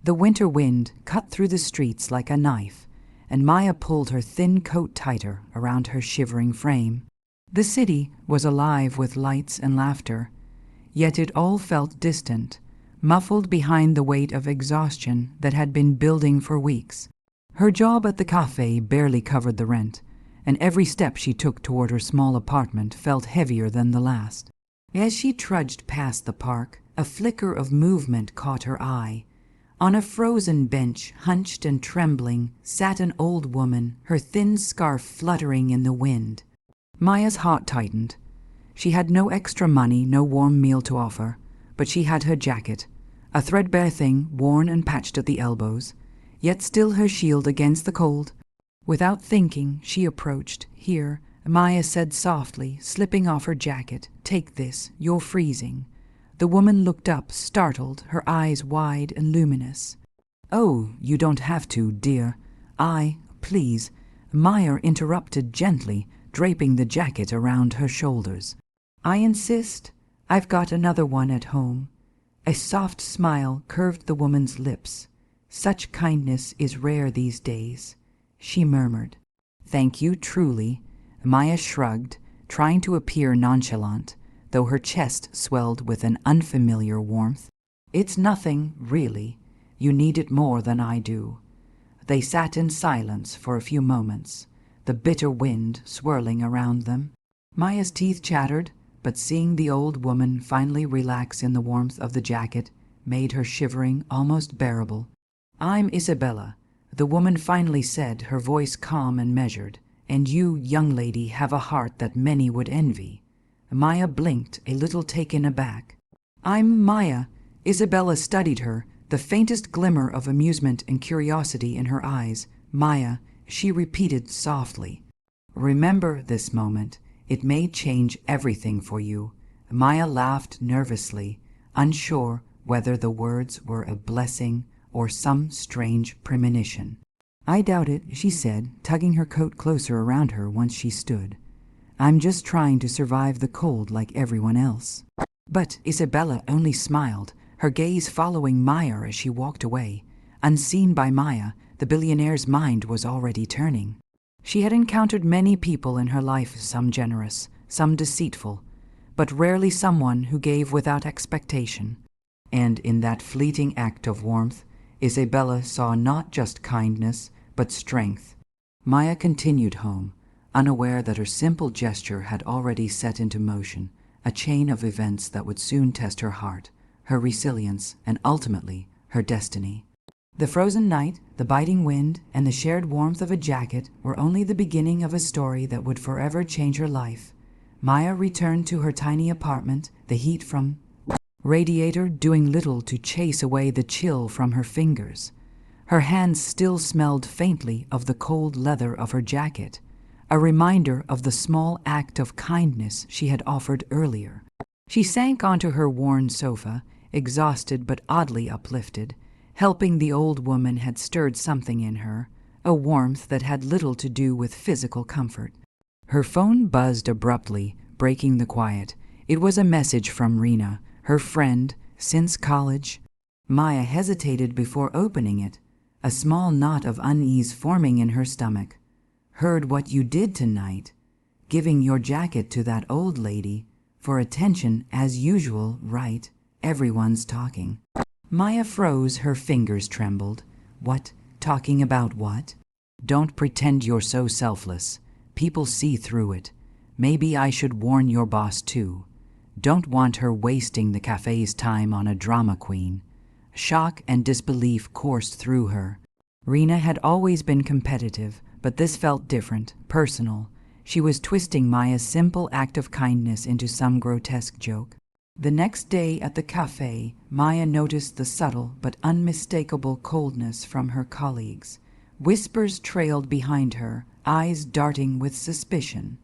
The winter wind cut through the streets like a knife, and Maya pulled her thin coat tighter around her shivering frame. The city was alive with lights and laughter, yet it all felt distant, muffled behind the weight of exhaustion that had been building for weeks. Her job at the cafe barely covered the rent, and every step she took toward her small apartment felt heavier than the last. As she trudged past the park, a flicker of movement caught her eye. On a frozen bench, hunched and trembling, sat an old woman, her thin scarf fluttering in the wind. Maya's heart tightened. She had no extra money, no warm meal to offer, but she had her jacket, a threadbare thing worn and patched at the elbows, yet still her shield against the cold. Without thinking, she approached. "Here," Maya said softly, slipping off her jacket. "Take this, you're freezing." The woman looked up, startled, her eyes wide and luminous. "Oh, you don't have to, dear. Please," Maya interrupted gently, draping the jacket around her shoulders. "I insist. I've got another one at home." A soft smile curved the woman's lips. "Such kindness is rare these days," she murmured. "Thank you, truly." Maya shrugged, trying to appear nonchalant, though her chest swelled with an unfamiliar warmth. "It's nothing, really. You need it more than I do." They sat in silence for a few moments, the bitter wind swirling around them. Maya's teeth chattered, but seeing the old woman finally relax in the warmth of the jacket made her shivering almost bearable. "I'm Isabella," the woman finally said, her voice calm and measured, "and you, young lady, have a heart that many would envy." Maya blinked, a little taken aback. "I'm Maya." Isabella studied her, the faintest glimmer of amusement and curiosity in her eyes. "Maya," she repeated softly. "Remember this moment. It may change everything for you." Maya laughed nervously, unsure whether the words were a blessing or some strange premonition. "I doubt it," she said, tugging her coat closer around her once she stood. "I'm just trying to survive the cold like everyone else." But Isabella only smiled, her gaze following Maya as she walked away. Unseen by Maya, the billionaire's mind was already turning. She had encountered many people in her life, some generous, some deceitful, but rarely someone who gave without expectation. And in that fleeting act of warmth, Isabella saw not just kindness, but strength. Maya continued home, unaware that her simple gesture had already set into motion a chain of events that would soon test her heart, her resilience, and ultimately her destiny. The frozen night, the biting wind, and the shared warmth of a jacket were only the beginning of a story that would forever change her life. Maya returned to her tiny apartment, the heat from radiator doing little to chase away the chill from her fingers. Her hands still smelled faintly of the cold leather of her jacket, a reminder of the small act of kindness she had offered earlier. She sank onto her worn sofa, exhausted but oddly uplifted. Helping the old woman had stirred something in her, a warmth that had little to do with physical comfort. Her phone buzzed abruptly, breaking the quiet. It was a message from Rina, her friend since college. Maya hesitated before opening it, a small knot of unease forming in her stomach. "Heard what you did tonight, giving your jacket to that old lady, for attention as usual, right? Everyone's talking." Maya froze, her fingers trembled. "What? Talking about what?" "Don't pretend you're so selfless. People see through it. Maybe I should warn your boss too. Don't want her wasting the cafe's time on a drama queen." Shock and disbelief coursed through her. Rina had always been competitive, but this felt different, personal. She was twisting Maya's simple act of kindness into some grotesque joke. The next day at the cafe, Maya noticed the subtle but unmistakable coldness from her colleagues. Whispers trailed behind her, eyes darting with suspicion.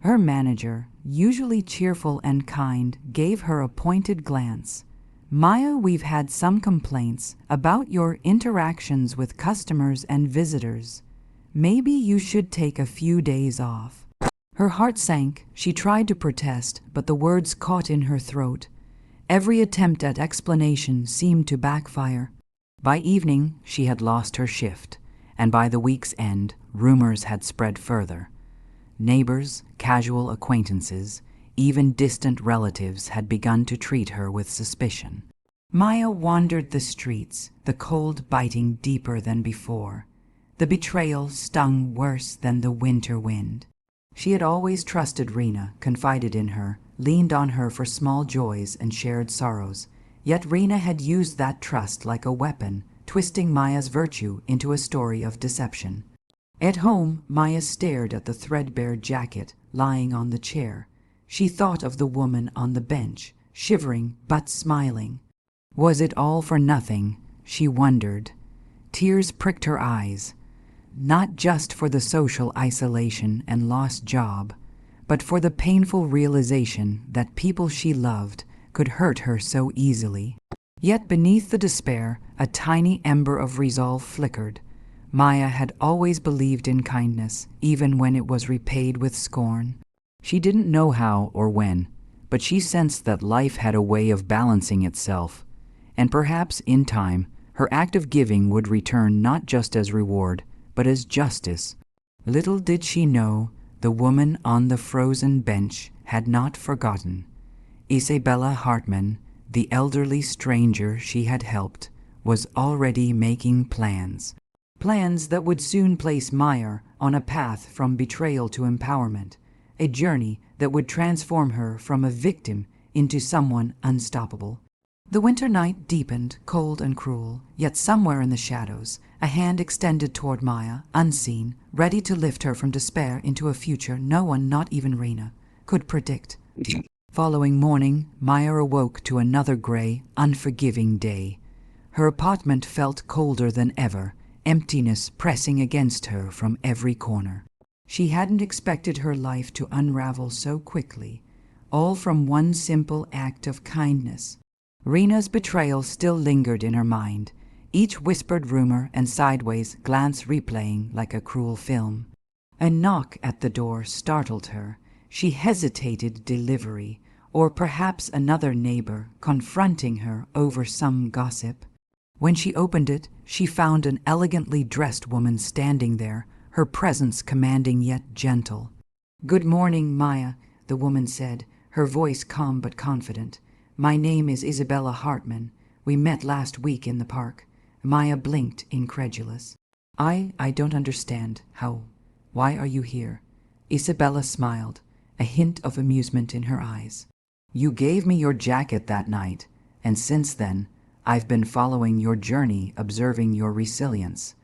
Her manager, usually cheerful and kind, gave her a pointed glance. "Maya, we've had some complaints about your interactions with customers and visitors. Maybe you should take a few days off." Her heart sank. She tried to protest, but the words caught in her throat. Every attempt at explanation seemed to backfire. By evening, she had lost her shift, and by the week's end, rumors had spread further. Neighbors, casual acquaintances, even distant relatives had begun to treat her with suspicion. Maya wandered the streets, the cold biting deeper than before. The betrayal stung worse than the winter wind. She had always trusted Rina, confided in her, leaned on her for small joys and shared sorrows. Yet Rina had used that trust like a weapon, twisting Maya's virtue into a story of deception. At home, Maya stared at the threadbare jacket lying on the chair. She thought of the woman on the bench, shivering but smiling. Was it all for nothing? She wondered. Tears pricked her eyes, not just for the social isolation and lost job, but for the painful realization that people she loved could hurt her so easily. Yet beneath the despair, a tiny ember of resolve flickered. Maya had always believed in kindness, even when it was repaid with scorn. She didn't know how or when, but she sensed that life had a way of balancing itself, and perhaps in time, her act of giving would return not just as reward, but as justice. Little did she know, the woman on the frozen bench had not forgotten. Isabella Hartman, the elderly stranger she had helped, was already making plans. Plans that would soon place Maya on a path from betrayal to empowerment, a journey that would transform her from a victim into someone unstoppable. The winter night deepened, cold and cruel, yet somewhere in the shadows, a hand extended toward Maya, unseen, ready to lift her from despair into a future no one, not even Rina, could predict. Following morning, Maya awoke to another gray, unforgiving day. Her apartment felt colder than ever, emptiness pressing against her from every corner. She hadn't expected her life to unravel so quickly, all from one simple act of kindness. Rina's betrayal still lingered in her mind, each whispered rumor and sideways glance replaying like a cruel film. A knock at the door startled her. She hesitated delivery, or perhaps another neighbor confronting her over some gossip. When she opened it, she found an elegantly dressed woman standing there, her presence commanding yet gentle. "Good morning, Maya," the woman said, her voice calm but confident. "My name is Isabella Hartman. We met last week in the park." Maya blinked, incredulous. I don't understand. Why are you here?" Isabella smiled, a hint of amusement in her eyes. "You gave me your jacket that night, and since then, I've been following your journey, observing your resilience.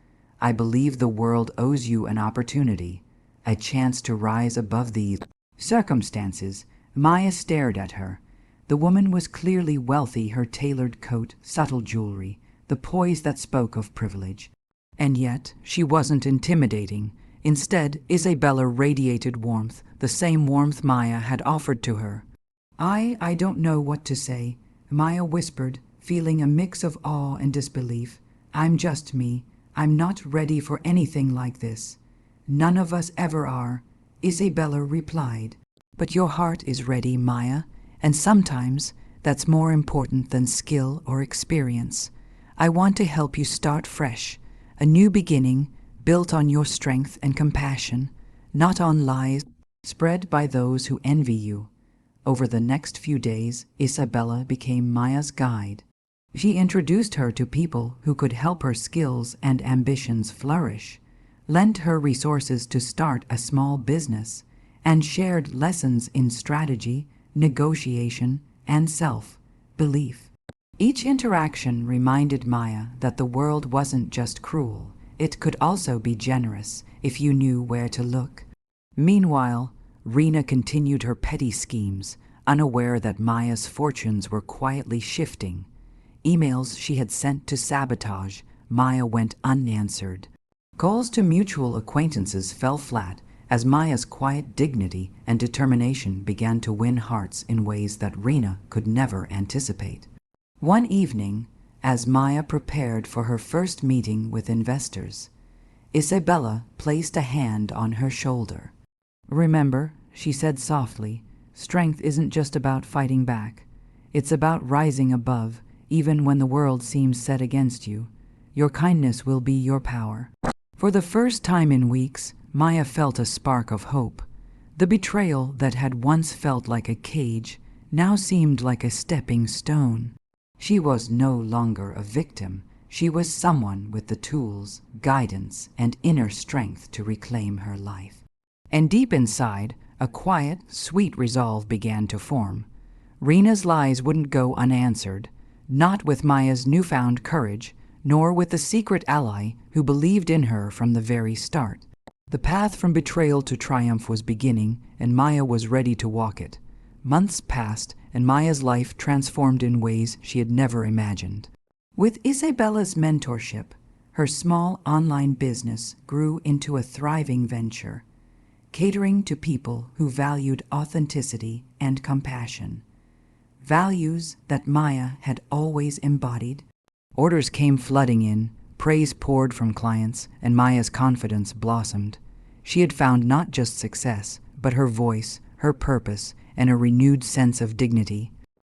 I believe the world owes you an opportunity, a chance to rise above these circumstances." Maya stared at her. The woman was clearly wealthy, her tailored coat, subtle jewelry, the poise that spoke of privilege. And yet, she wasn't intimidating. Instead, Isabella radiated warmth, the same warmth Maya had offered to her. I don't know what to say," Maya whispered, feeling a mix of awe and disbelief. "I'm just me. I'm not ready for anything like this." "None of us ever are," Isabella replied. "But your heart is ready, Maya, and sometimes that's more important than skill or experience. I want to help you start fresh, a new beginning built on your strength and compassion, not on lies spread by those who envy you." Over the next few days, Isabella became Maya's guide. She introduced her to people who could help her skills and ambitions flourish, lent her resources to start a small business, and shared lessons in strategy, negotiation, and self-belief. Each interaction reminded Maya that the world wasn't just cruel, it could also be generous if you knew where to look. Meanwhile, Rina continued her petty schemes, unaware that Maya's fortunes were quietly shifting. Emails she had sent to sabotage Maya went unanswered. Calls to mutual acquaintances fell flat as Maya's quiet dignity and determination began to win hearts in ways that Rina could never anticipate. One evening, as Maya prepared for her first meeting with investors, Isabella placed a hand on her shoulder. "Remember," she said softly, "strength isn't just about fighting back. It's about rising above, even when the world seems set against you. Your kindness will be your power." For the first time in weeks, Maya felt a spark of hope. The betrayal that had once felt like a cage now seemed like a stepping stone. She was no longer a victim. She was someone with the tools, guidance, and inner strength to reclaim her life. And deep inside, a quiet, sweet resolve began to form. Rina's lies wouldn't go unanswered, not with Maya's newfound courage, nor with the secret ally who believed in her from the very start. The path from betrayal to triumph was beginning, and Maya was ready to walk it. Months passed, and Maya's life transformed in ways she had never imagined. With Isabella's mentorship, her small online business grew into a thriving venture, catering to people who valued authenticity and compassion, values that Maya had always embodied. Orders came flooding in, praise poured from clients, and Maya's confidence blossomed. She had found not just success, but her voice, her purpose, and a renewed sense of dignity.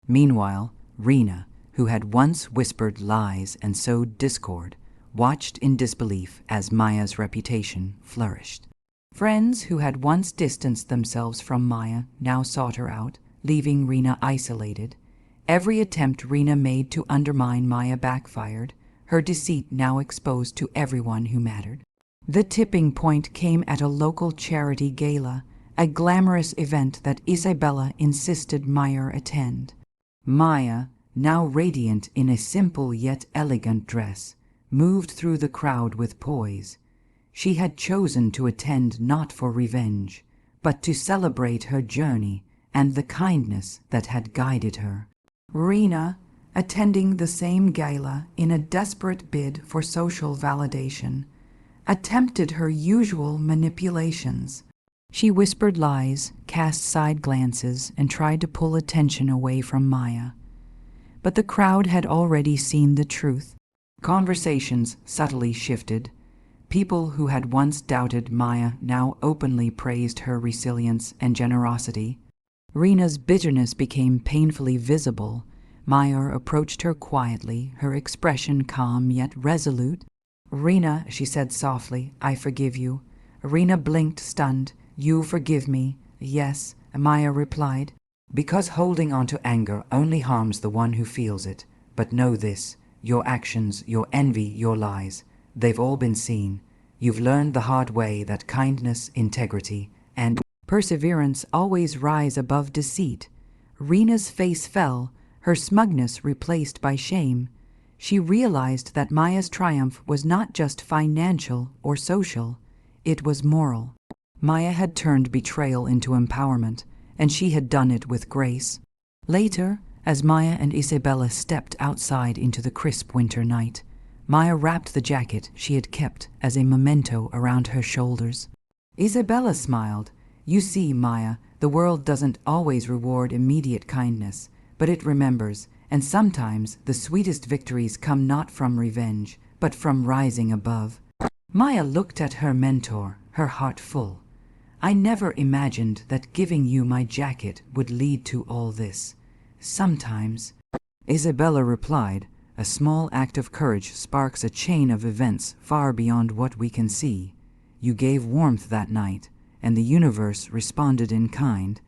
Meanwhile, Rina, who had once whispered lies and sowed discord, watched in disbelief as Maya's reputation flourished. Friends who had once distanced themselves from Maya now sought her out, leaving Rina isolated. Every attempt Rina made to undermine Maya backfired, her deceit now exposed to everyone who mattered. The tipping point came at a local charity gala, a glamorous event that Isabella insisted Maya attend. Maya, now radiant in a simple yet elegant dress, moved through the crowd with poise. She had chosen to attend not for revenge, but to celebrate her journey and the kindness that had guided her. Rina, attending the same gala in a desperate bid for social validation, attempted her usual manipulations. She whispered lies, cast side glances, and tried to pull attention away from Maya. But the crowd had already seen the truth. Conversations subtly shifted. People who had once doubted Maya now openly praised her resilience and generosity. Rina's bitterness became painfully visible. Maya approached her quietly, her expression calm yet resolute. "Rina," she said softly, "I forgive you." Rina blinked, stunned. "You forgive me?" "Yes," Maya replied. "Because holding on to anger only harms the one who feels it. But know this, your actions, your envy, your lies, they've all been seen. You've learned the hard way that kindness, integrity, and perseverance always rise above deceit." Rina's face fell, her smugness replaced by shame. She realized that Maya's triumph was not just financial or social, it was moral. Maya had turned betrayal into empowerment, and she had done it with grace. Later, as Maya and Isabella stepped outside into the crisp winter night, Maya wrapped the jacket she had kept as a memento around her shoulders. Isabella smiled. "You see, Maya, the world doesn't always reward immediate kindness, but it remembers, and sometimes the sweetest victories come not from revenge, but from rising above." Maya looked at her mentor, her heart full. "I never imagined that giving you my jacket would lead to all this. Sometimes," Isabella replied, "a small act of courage sparks a chain of events far beyond what we can see. You gave warmth that night, and the universe responded in kind."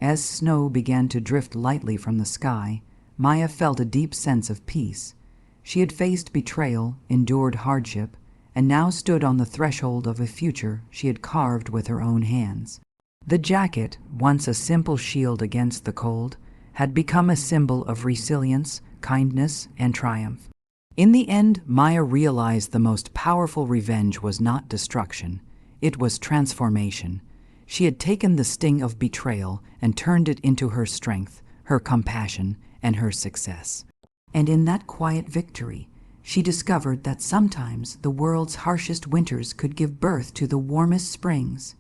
As snow began to drift lightly from the sky, Maya felt a deep sense of peace. She had faced betrayal, endured hardship, and now stood on the threshold of a future she had carved with her own hands. The jacket, once a simple shield against the cold, had become a symbol of resilience, kindness, and triumph. In the end, Maya realized the most powerful revenge was not destruction, it was transformation. She had taken the sting of betrayal and turned it into her strength, her compassion, and her success. And in that quiet victory, she discovered that sometimes the world's harshest winters could give birth to the warmest springs.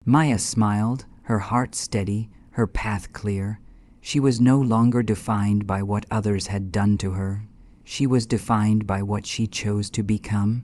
Maya smiled, her heart steady, her path clear. She was no longer defined by what others had done to her. She was defined by what she chose to become.